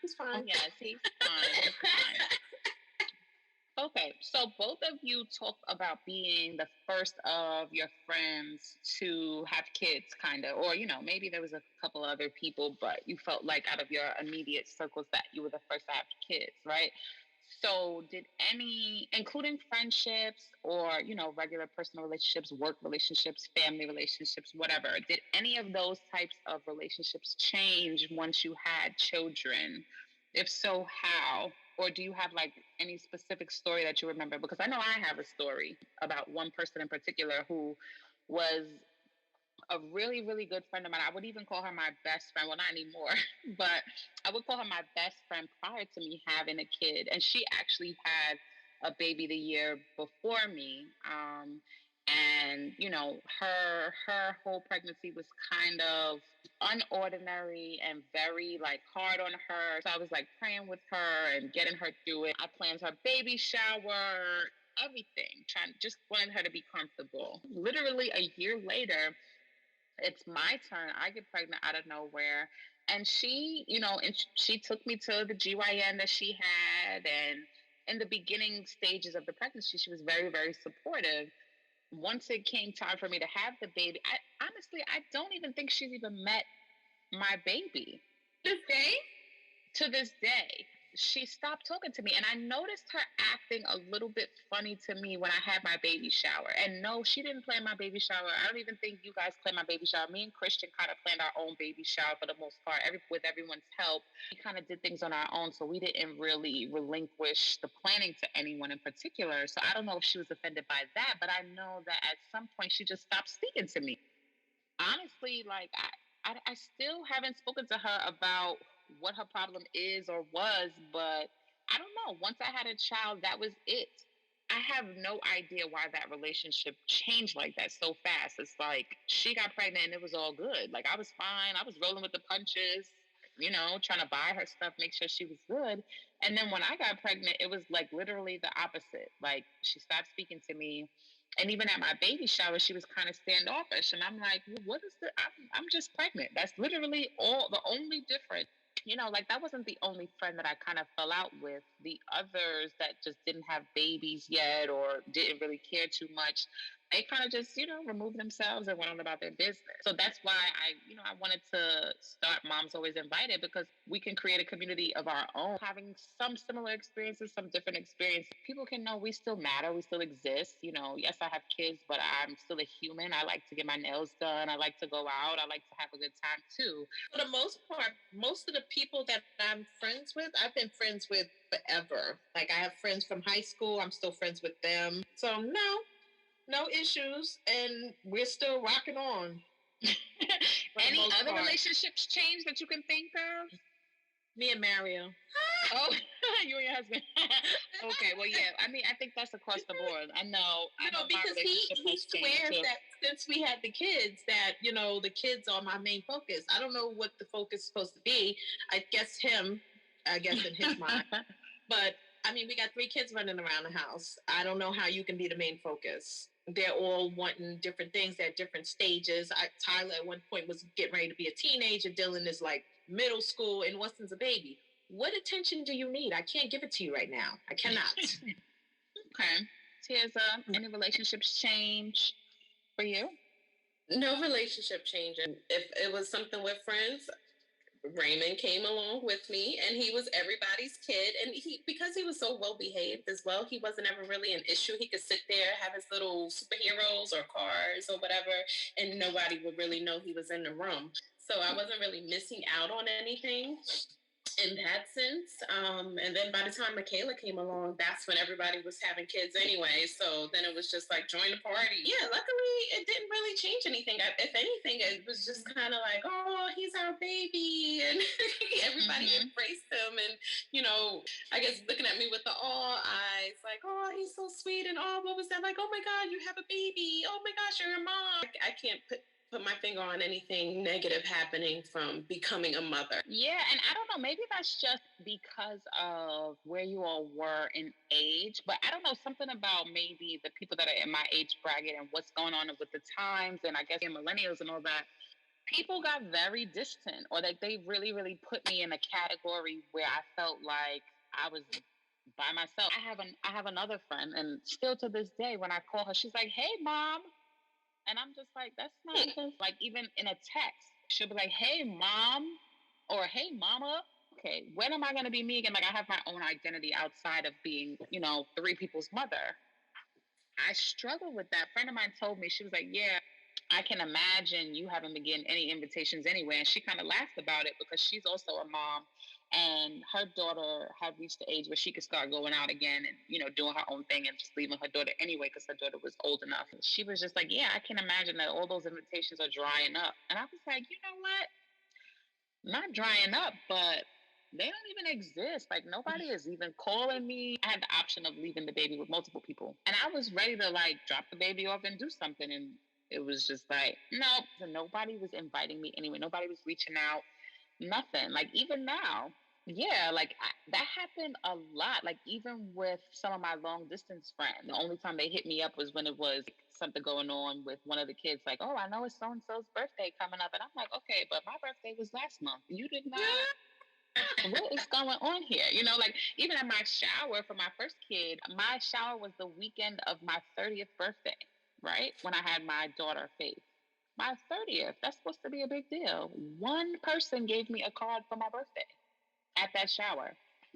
he's fine. Oh, yes, he's fine. Okay, so both of you talked about being the first of your friends to have kids, kind of, or, maybe there was a couple other people, but you felt like out of your immediate circles that you were the first to have kids, right? So did any, including friendships or, regular personal relationships, work relationships, family relationships, whatever, did any of those types of relationships change once you had children? If so, how? Or do you have like any specific story that you remember? Because I know I have a story about one person in particular who was a really, really good friend of mine. I would even call her my best friend. Well, not anymore, but I would call her my best friend prior to me having a kid. And she actually had a baby the year before me. And her whole pregnancy was kind of unordinary and very like hard on her. So I was like praying with her and getting her through it. I planned her baby shower, everything, trying, just wanted her to be comfortable. Literally a year later, it's my turn. I get pregnant out of nowhere. And she took me to the GYN that she had. And in the beginning stages of the pregnancy, she was very, very supportive. Once it came time for me to have the baby, I don't even think she's even met my baby. This day? To this day, she stopped talking to me, and I noticed her acting a little bit funny to me when I had my baby shower. And no, she didn't plan my baby shower. I don't even think you guys planned my baby shower. Me and Christian kind of planned our own baby shower for the most part, with everyone's help. We kind of did things on our own, so we didn't really relinquish the planning to anyone in particular. So I don't know if she was offended by that, but I know that at some point she just stopped speaking to me. Honestly, like I still haven't spoken to her about what her problem is or was, but I don't know. Once I had a child, that was it. I have no idea why that relationship changed like that so fast. It's like she got pregnant and it was all good. Like I was fine. I was rolling with the punches, trying to buy her stuff, make sure she was good. And then when I got pregnant, it was like literally the opposite. Like she stopped speaking to me. And even at my baby shower, she was kind of standoffish. And I'm like, well, what is the? I'm just pregnant. That's literally the only difference. Like that wasn't the only friend that I kind of fell out with. The others that just didn't have babies yet or didn't really care too much, they kind of just, removed themselves and went on about their business. So that's why I wanted to start Moms Always Invited, because we can create a community of our own, having some similar experiences, some different experiences. People can know we still matter, we still exist. Yes, I have kids, but I'm still a human. I like to get my nails done. I like to go out. I like to have a good time too. For the most part, most of the people that I'm friends with, I've been friends with forever. Like I have friends from high school. I'm still friends with them. So no issues, and we're still rocking on. Any other relationships change that you can think of? Me and Mario. Oh, you and your husband. Okay, well, yeah. I mean, I think that's across the board. I know because he swears that since we had the kids, that the kids are my main focus. I don't know what the focus is supposed to be. I guess in his mind. But I mean, we got 3 kids running around the house. I don't know how you can be the main focus. They're all wanting different things at different stages. Tyler at one point was getting ready to be a teenager. Dylan is like middle school, and Weston's a baby. What attention do you need? I can't give it to you right now. I cannot. Okay. Tirzah, any relationships change for you? No relationship change. If it was something with friends, Raymond came along with me, and he was everybody's kid. And because he was so well behaved as well, he wasn't ever really an issue. He could sit there, have his little superheroes or cars or whatever, and nobody would really know he was in the room. So I wasn't really missing out on anything in that sense. And then by the time Michaela came along, that's when everybody was having kids anyway. So then it was just like, join the party. Yeah, luckily it didn't really change anything. If anything, it was just kind of like, oh, he's our baby. And everybody embraced him. And, I guess looking at me with the awe eyes, like, oh, he's so sweet. And oh, what was that? Like, oh my God, you have a baby. Oh my gosh, you're a mom. I can't put my finger on anything negative happening from becoming a mother. Yeah, and I don't know, maybe that's just because of where you all were in age, but I don't know, something about maybe the people that are in my age bracket and what's going on with the times, and I guess in millennials and all that, people got very distant, or like they really, really put me in a category where I felt like I was by myself. I have another friend, and still to this day, when I call her, she's like, "Hey, mom," and I'm just like, that's not even like, even in a text, she'll be like, "Hey, mom," or "Hey, mama." Okay, when am I going to be me again? Like I have my own identity outside of being, 3 people's mother. I struggle with that. A friend of mine told me, she was like, "Yeah, I can imagine you haven't been getting any invitations anyway." And she kind of laughed about it because she's also a mom, and her daughter had reached the age where she could start going out again and, doing her own thing and just leaving her daughter anyway because her daughter was old enough. And she was just like, "Yeah, I can imagine that all those invitations are drying up." And I was like, you know what? Not drying up, but they don't even exist. Like, nobody is even calling me. I had the option of leaving the baby with multiple people. And I was ready to, like, drop the baby off and do something. And it was just like, nope. So nobody was inviting me anyway. Nobody was reaching out. Nothing. Like, even now, yeah, like that happened a lot. Like, even with some of my long distance friends, the only time they hit me up was when it was like, something going on with one of the kids. Like, oh, I know it's so and so's birthday coming up, and I'm like, okay, but my birthday was last month. You did not. What is going on here? You know, like even at my shower for my first kid, my shower was the weekend of my 30th birthday, right? When I had my daughter, Faith. My 30th, that's supposed to be a big deal. One person gave me a card for my birthday at that shower.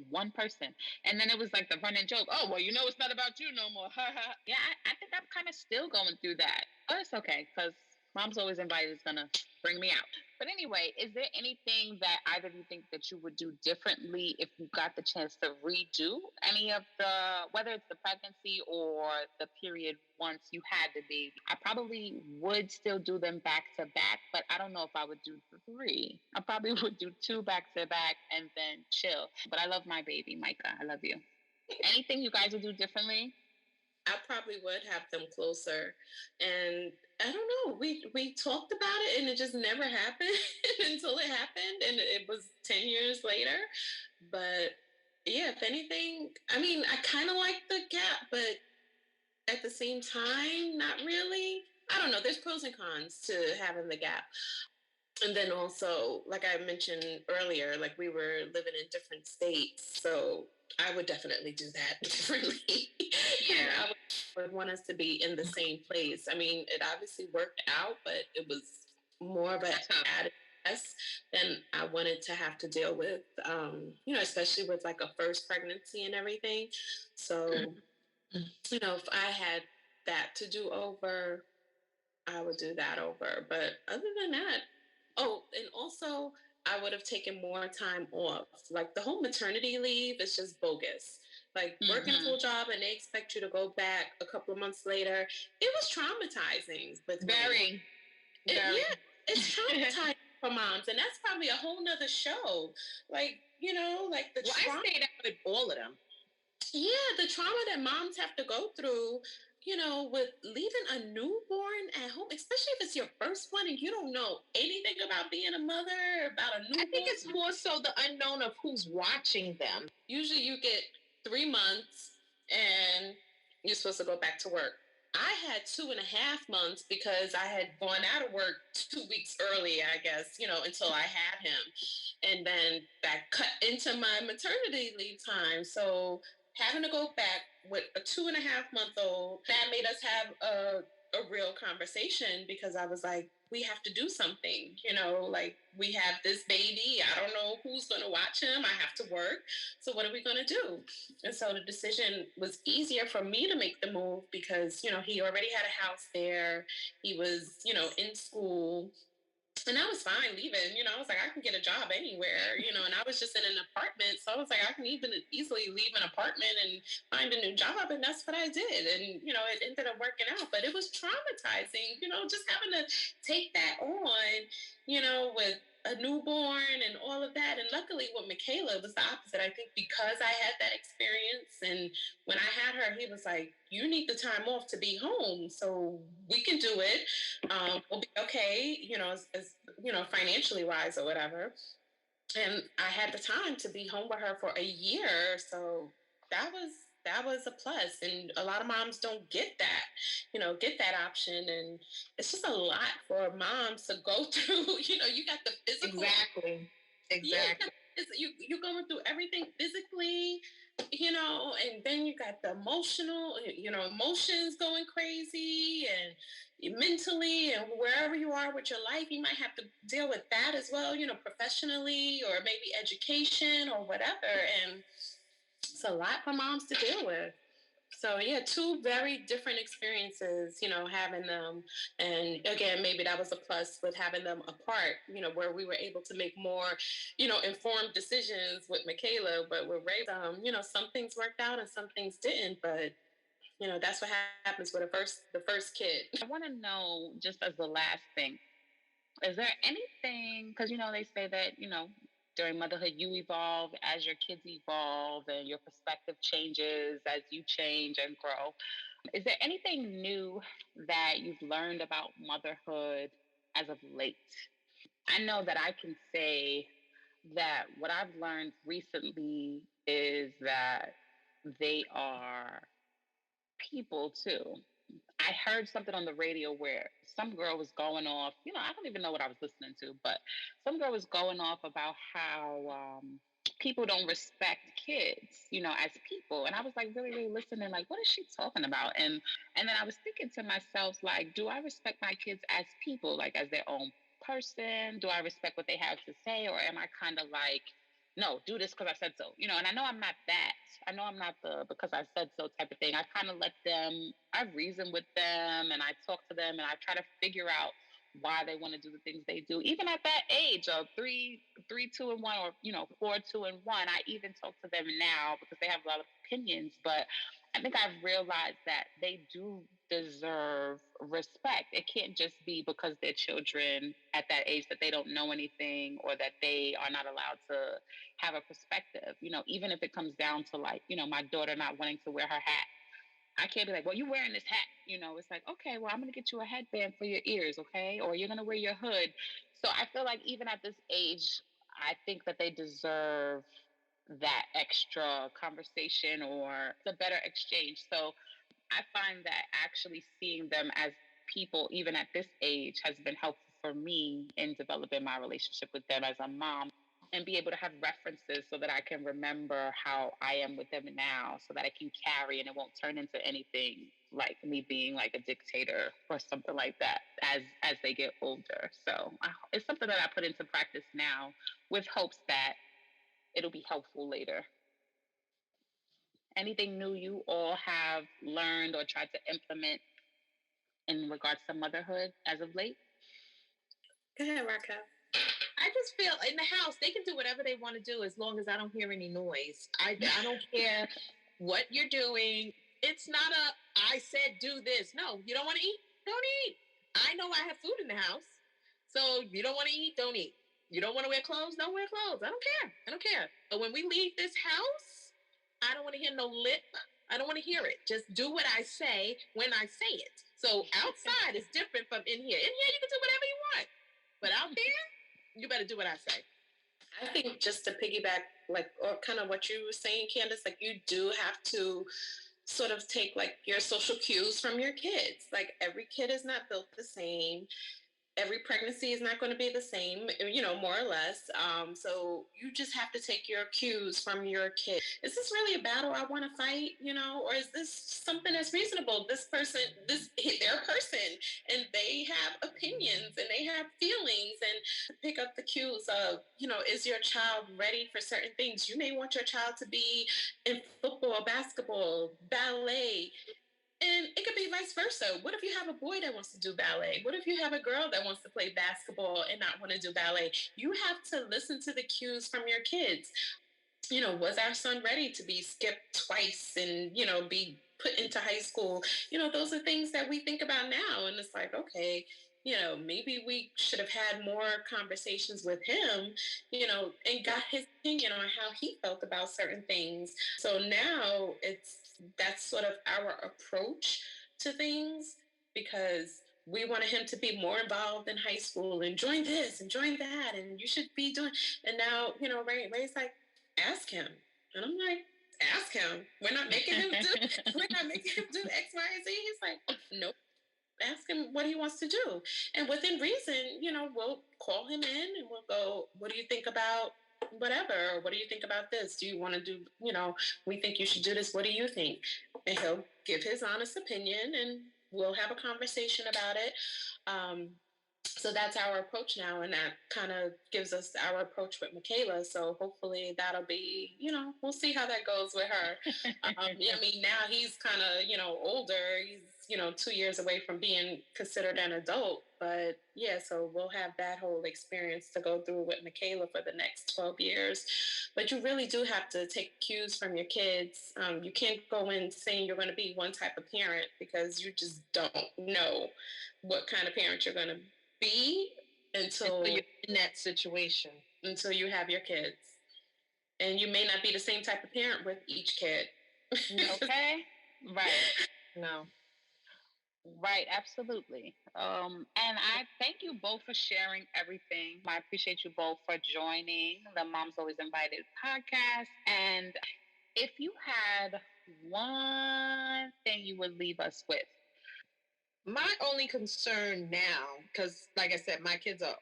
One person. And then it was like the running joke. Oh, well, you know, it's not about you no more. Yeah, I think I'm kind of still going through that. But it's okay because mom's always invited is going to bring me out. But anyway, is there anything that either of you think that you would do differently if you got the chance to redo any of the, whether it's the pregnancy or the period once you had the baby? I probably would still do them back to back, but I don't know if I would do three. I probably would do two back to back and then chill. But I love my baby, Micah. I love you. Anything you guys would do differently? I probably would have them closer. And I don't know, we talked about it and it just never happened until it happened and it was 10 years later. But yeah, if anything, I mean, I kind of like the gap, but at the same time, not really. I don't know. There's pros and cons to having the gap. And then also, like I mentioned earlier, like we were living in different states. So I would definitely do that differently. Yeah, I would want us to be in the same place. I mean, it obviously worked out, but it was more of an added stress than I wanted to have to deal with, you know, especially with like a first pregnancy and everything. So, you know, if I had that to do over, I would do that over. But other than that, oh, and also I would have taken more time off. Like the whole maternity leave is just bogus. Like working a full job and they expect you to go back a couple of months later. It was traumatizing with Very. Yeah, it's traumatizing for moms, and that's probably a whole nother show. Like, you know, like the trauma. I stayed out with all of them. Yeah, the trauma that moms have to go through, you know, with leaving a newborn at home, especially if it's your first one and you don't know anything about being a mother, about a newborn. I think it's more so the unknown of who's watching them. Usually you get 3 months and you're supposed to go back to work. I had 2.5 months because I had gone out of work 2 weeks early, I guess, you know, until I had him. And then that cut into my maternity leave time. So having to go back with a 2.5-month-old, that made us have a real conversation because I was like, we have to do something, you know, like we have this baby. I don't know who's going to watch him. I have to work. So what are we going to do? And so the decision was easier for me to make the move because, you know, he already had a house there. He was, you know, in school. And I was fine leaving, you know, I was like, I can get a job anywhere, you know, and I was just in an apartment. So I was like, I can even easily leave an apartment and find a new job. And that's what I did. And, you know, it ended up working out, but it was traumatizing, you know, just having to take that on, you know, with a newborn and all of that. And luckily with Michaela, it was the opposite. I think because I had that experience and when I had her, he was like, you need the time off to be home. So we can do it. We'll be okay, you know, as you know, financially wise or whatever. And I had the time to be home with her for a year. So that was a plus. And a lot of moms don't get that, you know, get that option. And it's just a lot for moms to go through. You know, you got the physical. Exactly. Yeah, you're going through everything physically, you know, and then you got the emotional, you know, emotions going crazy and mentally and wherever you are with your life, you might have to deal with that as well, you know, professionally or maybe education or whatever. And it's a lot for moms to deal with. So yeah, two very different experiences, you know, having them. And again, maybe that was a plus with having them apart, you know, where we were able to make more, you know, informed decisions with Michaela, but with Ray, you know, some things worked out and some things didn't, but you know, that's what happens with the first kid. I want to know, just as the last thing, is there anything, because, you know, they say that, you know, during motherhood, you evolve as your kids evolve and your perspective changes as you change and grow. Is there anything new that you've learned about motherhood as of late? I know that I can say that what I've learned recently is that they are people too. I heard something on the radio where some girl was going off. I don't even know what I was listening to, but some girl was going off about how people don't respect kids, as people. And I was like really, really listening, like, what is she talking about? And then I was thinking to myself, like, do I respect my kids as people, like as their own person? Do I respect what they have to say, or am I kind of like, no, do this because I said so, and I know I'm not that. I know I'm not the because I said so type of thing. I kind of let them, I reason with them and I talk to them and I try to figure out why they want to do the things they do. Even at that age of 3, 2, and 1, or 4, 2, and 1, I even talk to them now because they have a lot of opinions. But I think I've realized that they do deserve respect. It can't just be because they're children at that age that they don't know anything or that they are not allowed to have a perspective, even if it comes down to like, my daughter not wanting to wear her hat. I can't be like, well, you're wearing this hat. It's like, okay, well, I'm going to get you a headband for your ears, okay? Or you're going to wear your hood. So I feel like even at this age, I think that they deserve that extra conversation or a better exchange. So I find that actually seeing them as people, even at this age, has been helpful for me in developing my relationship with them as a mom and be able to have references so that I can remember how I am with them now so that I can carry and it won't turn into anything like me being like a dictator or something like that as they get older. So it's something that I put into practice now with hopes that it'll be helpful later. Anything new you all have learned or tried to implement in regards to motherhood as of late? Go ahead, Raquel. I just feel in the house they can do whatever they want to do as long as I don't hear any noise. I don't care what you're doing. It's not I said do this. No, you don't want to eat? Don't eat. I know I have food in the house. So you don't want to eat? Don't eat. You don't want to wear clothes? Don't wear clothes. I don't care. I don't care. But when we leave this house, I don't want to hear no lip. I don't want to hear it. Just do what I say when I say it. So outside is different from in here. In here, you can do whatever you want. But out there, you better do what I say. I think just to piggyback, like, or kind of what you were saying, Candace, like you do have to sort of take like your social cues from your kids. Like every kid is not built the same. Every pregnancy is not going to be the same, more or less. So you just have to take your cues from your kid. Is this really a battle I want to fight, or is this something that's reasonable? This person, they're a person and they have opinions and they have feelings, and pick up the cues of, is your child ready for certain things? You may want your child to be in football, basketball, ballet, and it could be vice versa. What if you have a boy that wants to do ballet? What if you have a girl that wants to play basketball and not want to do ballet? You have to listen to the cues from your kids. Was our son ready to be skipped twice and, be put into high school? Those are things that we think about now. And it's like, okay, maybe we should have had more conversations with him, and got his opinion on how he felt about certain things. So now that's sort of our approach to things, because we wanted him to be more involved in high school and join this and join that, and you should be doing. And now, Ray's like, ask him, and I'm like, ask him. We're not making him do. We're not making him do X, Y, and Z. He's like, nope. Ask him what he wants to do, and within reason, we'll call him in and we'll go, what do you think about whatever? Or what do you think about this? Do you want to do, we think you should do this. What do you think? And he'll give his honest opinion and we'll have a conversation about it. So that's our approach now, and that kind of gives us our approach with Michaela. So hopefully that'll be, we'll see how that goes with her. Now he's kind of, older. He's, 2 years away from being considered an adult. But yeah, so we'll have that whole experience to go through with Michaela for the next 12 years. But you really do have to take cues from your kids. You can't go in saying you're going to be one type of parent because you just don't know what kind of parent you're going to be until you're in that situation. Until you have your kids. And you may not be the same type of parent with each kid. Okay? Right. No. Right, absolutely. And I thank you both for sharing everything. I appreciate you both for joining the Moms Always Invited podcast. And if you had one thing you would leave us with. My only concern now, because like I said, my kids are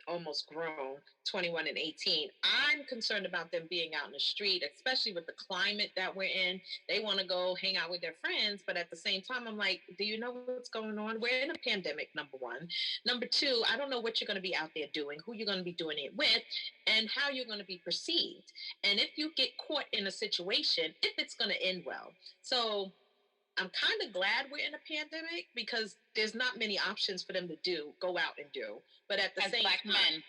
almost grown, 21 and 18. I'm concerned about them being out in the street, especially with the climate that we're in. They want to go hang out with their friends, but at the same time, I'm like, do you know what's going on? We're in a pandemic, number one. Number two, I don't know what you're going to be out there doing, who you're going to be doing it with, and how you're going to be perceived. And if you get caught in a situation, if it's going to end well. So I'm kind of glad we're in a pandemic because there's not many options for them to go out and do. But at the same Black time, men.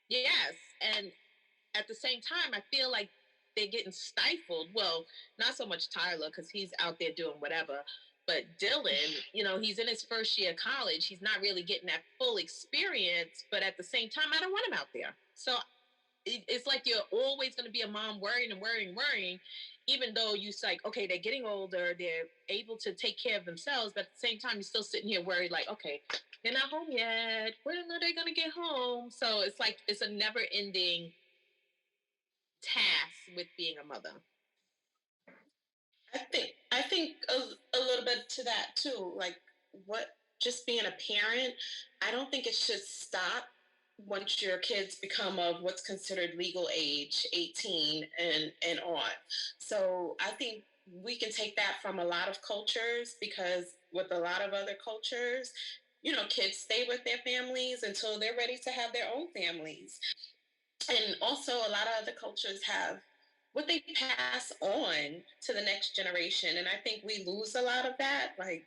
Yes. And at the same time, I feel like they're getting stifled. Well, not so much Tyler because he's out there doing whatever. But Dylan, he's in his first year of college. He's not really getting that full experience. But at the same time, I don't want him out there. So it's like you're always going to be a mom worrying and worrying, even though you're like, okay, they're getting older, they're able to take care of themselves, but at the same time, you're still sitting here worried, like, okay, they're not home yet. When are they going to get home? So it's like it's a never-ending task with being a mother. I think a little bit to that too. Like just being a parent, I don't think it should stop once your kids become of what's considered legal age, 18 and on. So I think we can take that from a lot of cultures because with a lot of other cultures, kids stay with their families until they're ready to have their own families. And also a lot of other cultures have what they pass on to the next generation. And I think we lose a lot of that, like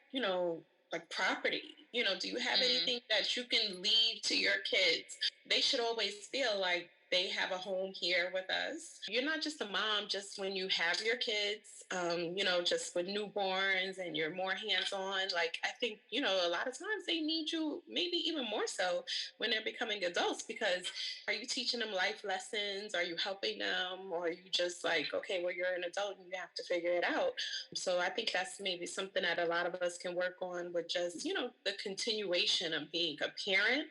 property. Do you have anything that you can leave to your kids? They should always feel like they have a home here with us. You're not just a mom just when you have your kids, just with newborns and you're more hands-on. Like, I think, a lot of times they need you maybe even more so when they're becoming adults because are you teaching them life lessons? Are you helping them? Or are you just like, okay, well, you're an adult and you have to figure it out. So I think that's maybe something that a lot of us can work on with just, the continuation of being a parent.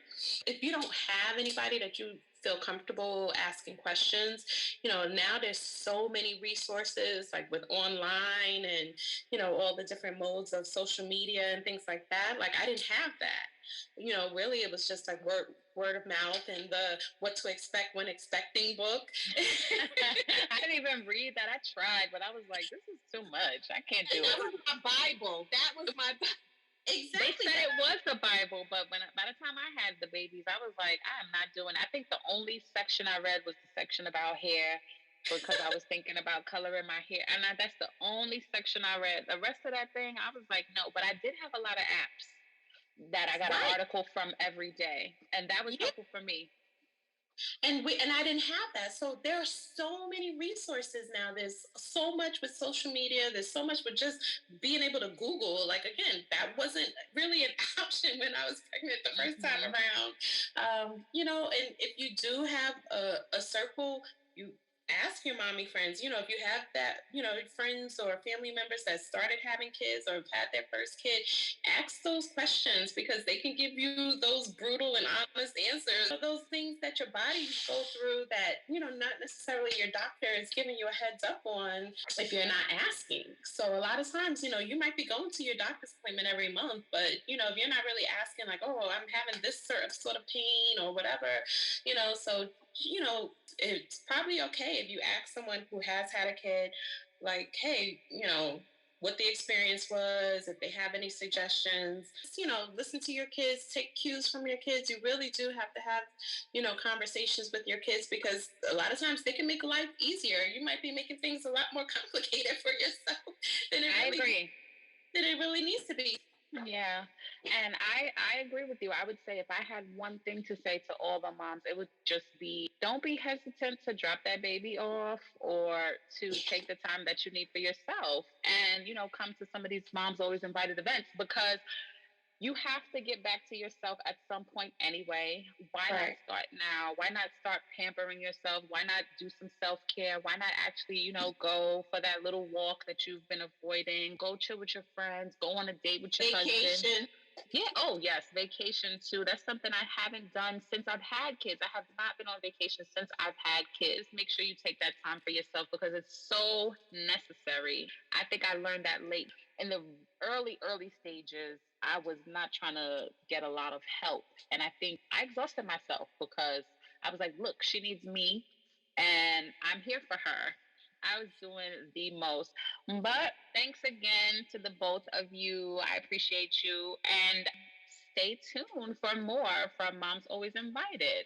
If you don't have anybody that you feel comfortable asking questions, now there's so many resources like with online and, all the different modes of social media and things like that. Like I didn't have that. Really it was just like word of mouth and the what to expect when expecting book. I didn't even read that. I tried, but I was like, this is too much. I can't do it. That was my Bible. Exactly. They said it was the Bible, but by the time I had the babies, I was like, I am not doing it. I think the only section I read was the section about hair because I was thinking about coloring my hair. And that's the only section I read. The rest of that thing, I was like, no. But I did have a lot of apps that I got an article from every day. And that was helpful for me. And I didn't have that. So there are so many resources now. There's so much with social media. There's so much with just being able to Google. Like, again, that wasn't really an option when I was pregnant the first time around. And if you do have a circle, you ask your mommy friends, if you have that, friends or family members that started having kids or have had their first kid, ask those questions because they can give you those brutal and honest answers. Those things that your body go through that, not necessarily your doctor is giving you a heads up on if you're not asking. So a lot of times, you might be going to your doctor's appointment every month, but, if you're not really asking like, oh, I'm having this sort of pain or whatever, so it's probably okay if you ask someone who has had a kid, like, hey, what the experience was, if they have any suggestions, listen to your kids, take cues from your kids. You really do have to have, conversations with your kids because a lot of times they can make life easier. You might be making things a lot more complicated for yourself than it really needs to be. Yeah. And I agree with you. I would say if I had one thing to say to all the moms, it would just be don't be hesitant to drop that baby off or to take the time that you need for yourself and, come to some of these Moms Always Invited events because you have to get back to yourself at some point anyway. Why not Right. start now? Why not start pampering yourself? Why not do some self-care? Why not actually, go for that little walk that you've been avoiding? Go chill with your friends. Go on a date with your husband. Vacation. Yeah. Oh, yes. Vacation too. That's something I haven't done since I've had kids. I have not been on vacation since I've had kids. Make sure you take that time for yourself because it's so necessary. I think I learned that late. In the early stages, I was not trying to get a lot of help. And I think I exhausted myself because I was like, look, she needs me and I'm here for her. I was doing the most. But thanks again to the both of you. I appreciate you. And stay tuned for more from Moms Always Invited.